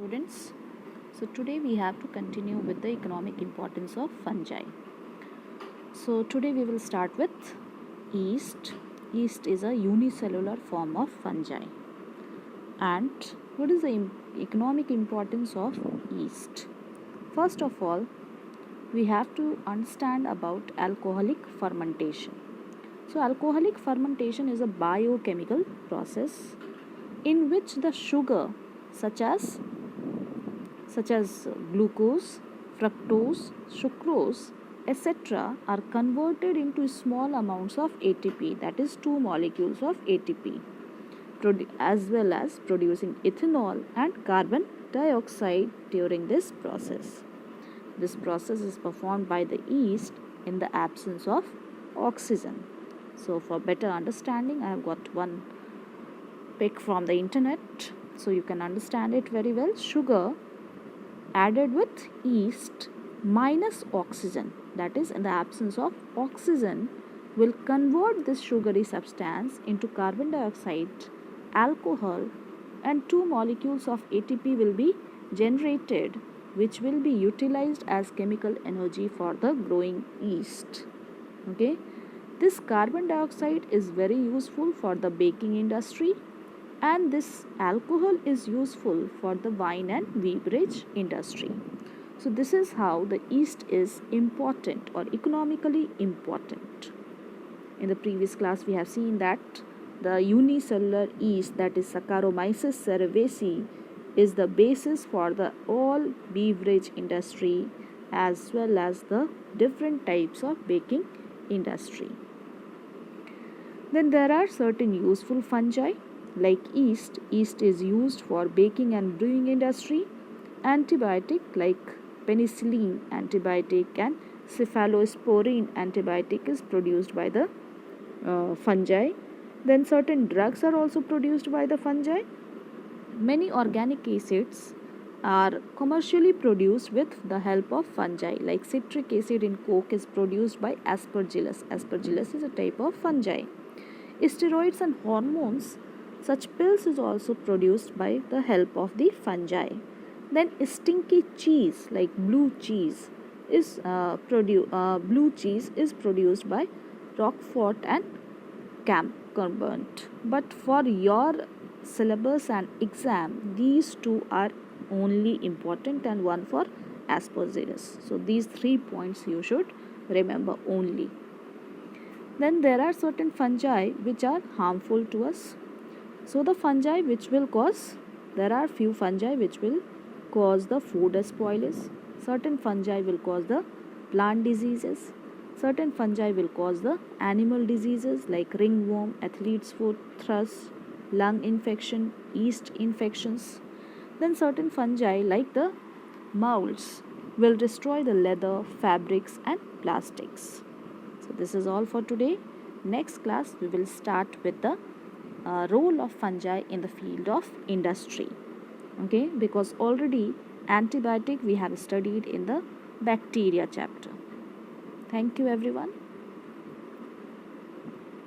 Students, so today we have to continue with the economic importance of fungi. So today we will start with yeast. Yeast is a unicellular form of fungi. And what is the economic importance of yeast? First of all, we have to understand about alcoholic fermentation. So alcoholic fermentation is a biochemical process in which the sugar such as glucose, fructose, sucrose, etc. are converted into small amounts of ATP, that is 2 molecules of ATP, as well as producing ethanol and carbon dioxide during this process. This process is performed by the yeast in the absence of oxygen. So for better understanding, I have got one pic from the internet so you can understand it very well. Sugar added with yeast minus oxygen, that is in the absence of oxygen, will convert this sugary substance into carbon dioxide, alcohol, and 2 molecules of ATP will be generated, which will be utilized as chemical energy for the growing yeast. Okay, this carbon dioxide is very useful for the baking industry, and this alcohol is useful for the wine and beverage industry. So this is how the yeast is important or economically important. In the previous class we have seen that the unicellular yeast, that is Saccharomyces cerevisiae, is the basis for the all beverage industry as well as the different types of baking industry. Then there are certain useful fungi like yeast. Yeast is used for baking and brewing industry. Antibiotic like penicillin antibiotic and cephalosporin antibiotic is produced by the fungi. Then certain drugs are also produced by the fungi. Many organic acids are commercially produced with the help of fungi, like citric acid in Coke is produced by Aspergillus. Aspergillus is a type of fungi. Steroids and hormones, such pills is also produced by the help of the fungi. Then stinky cheese like blue cheese is produced by Roquefort and Camembert. But for your syllabus and exam, these two are only important and one for Aspergillus. So these 3 points you should remember only. Then there are certain fungi which are harmful to us. So the fungi which will cause, there are few fungi which will cause the food spoilage. Certain fungi will cause the plant diseases. Certain fungi will cause the animal diseases like ringworm, athlete's foot, thrush, lung infection, yeast infections. Then certain fungi like the molds will destroy the leather, fabrics and plastics. So this is all for today. Next class we will start with the role of fungi in the field of industry. Okay, because already antibiotic we have studied in the bacteria chapter. Thank you everyone.